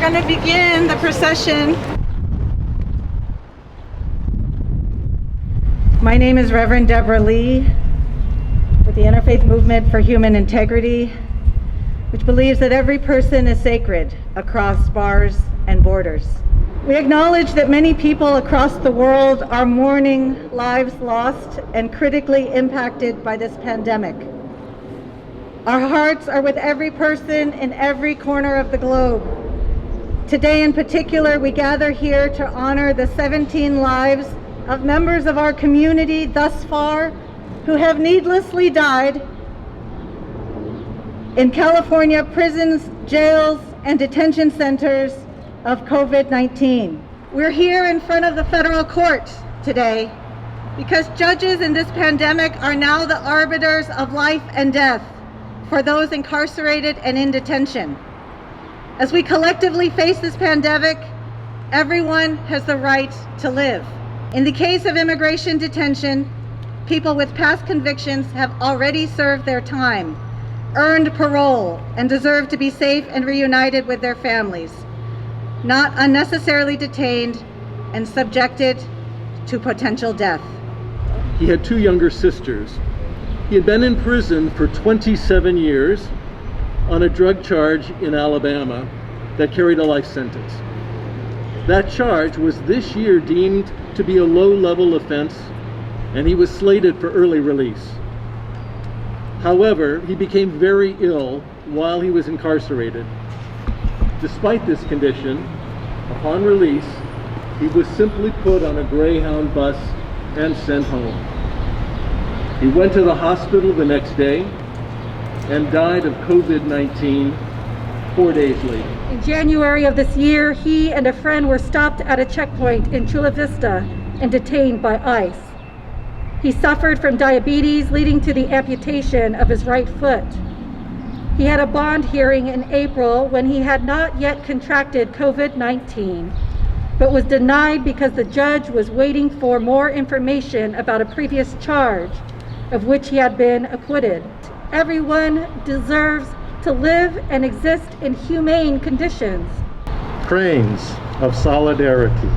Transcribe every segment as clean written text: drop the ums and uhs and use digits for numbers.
going to begin the procession. My name is Reverend Deborah Lee with the Interfaith Movement for Human Integrity, which believes that every person is sacred across bars and borders. We acknowledge that many people across the world are mourning lives lost and critically impacted by this pandemic. Our hearts are with every person in every corner of the globe. Today in particular, we gather here to honor the 17 lives of members of our community thus far who have needlessly died in California prisons, jails, and detention centers of COVID-19. We're here in front of the federal court today because judges in this pandemic are now the arbiters of life and death for those incarcerated and in detention. As we collectively face this pandemic, everyone has the right to live. In the case of immigration detention, people with past convictions have already served their time, earned parole, and deserve to be safe and reunited with their families, not unnecessarily detained and subjected to potential death. He had 2 younger sisters. He had been in prison for 27 years on a drug charge in Alabama that carried a life sentence. That charge was this year deemed to be a low-level offense, and he was slated for early release. However, he became very ill while he was incarcerated. Despite this condition, upon release, he was simply put on a Greyhound bus and sent home. He went to the hospital the next day and died of COVID-19 4 days later. In January of this year, he and a friend were stopped at a checkpoint in Chula Vista and detained by ICE. He suffered from diabetes, leading to the amputation of his right foot. He had a bond hearing in April when he had not yet contracted COVID-19, but was denied because the judge was waiting for more information about a previous charge of which he had been acquitted. Everyone deserves to live and exist in humane conditions. Cranes of solidarity.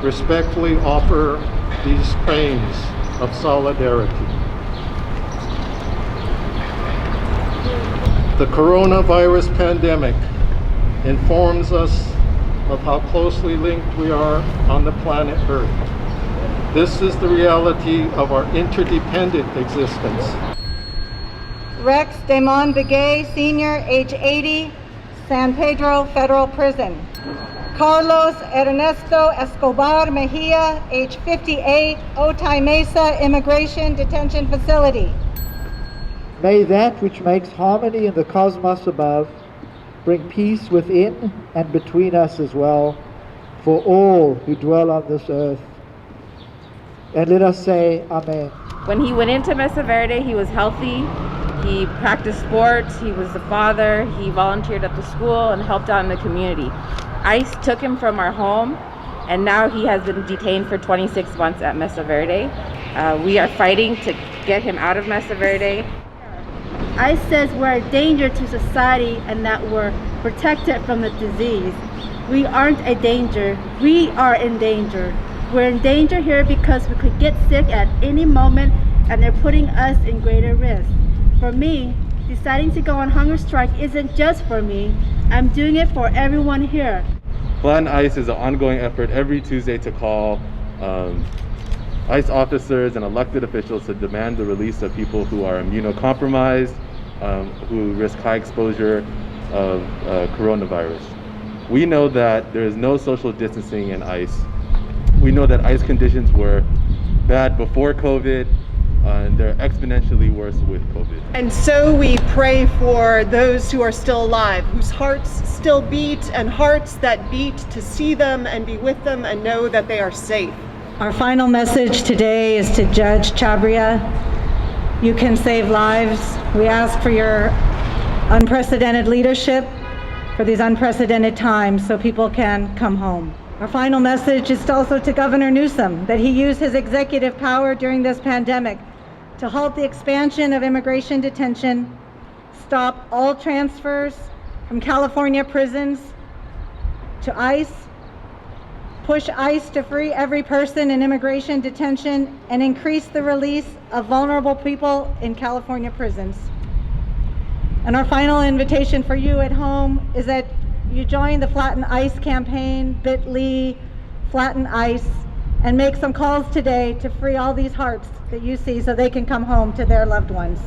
Respectfully offer these cranes of solidarity. The coronavirus pandemic informs us of how closely linked we are on the planet Earth. This is the reality of our interdependent existence. Rex Damon Begay, Sr., age 80, San Pedro Federal Prison. Carlos Ernesto Escobar Mejia, age 58, Otay Mesa Immigration Detention Facility. May that which makes harmony in the cosmos above bring peace within and between us as well, for all who dwell on this earth. And let us say, Amen. When he went into Mesa Verde, he was healthy. He practiced sports, he was a father, he volunteered at the school and helped out in the community. ICE took him from our home, and now he has been detained for 26 months at Mesa Verde. We are fighting to get him out of Mesa Verde. ICE says we're a danger to society and that we're protected from the disease. We aren't a danger, we are in danger. We're in danger here because we could get sick at any moment, and they're putting us in greater risk. For me, deciding to go on hunger strike isn't just for me. I'm doing it for everyone here. Flatten ICE is an ongoing effort every Tuesday to call ICE officers and elected officials to demand the release of people who are immunocompromised, who risk high exposure of coronavirus. We know that there is no social distancing in ICE. We know that ICE conditions were bad before COVID, and they're exponentially worse with COVID. And so we pray for those who are still alive, whose hearts still beat, and hearts that beat to see them and be with them and know that they are safe. Our final message today is to Judge Chabria. You can save lives. We ask for your unprecedented leadership for these unprecedented times so people can come home. Our final message is also to Governor Newsom, that he use his executive power during this pandemic to halt the expansion of immigration detention, stop all transfers, from California prisons to ICE, push ICE to free every person in immigration detention, and increase the release of vulnerable people in California prisons. And our final invitation for you at home is that you join the Flatten ICE campaign, bit.ly, Flatten ICE, and make some calls today to free all these hearts that you see so they can come home to their loved ones.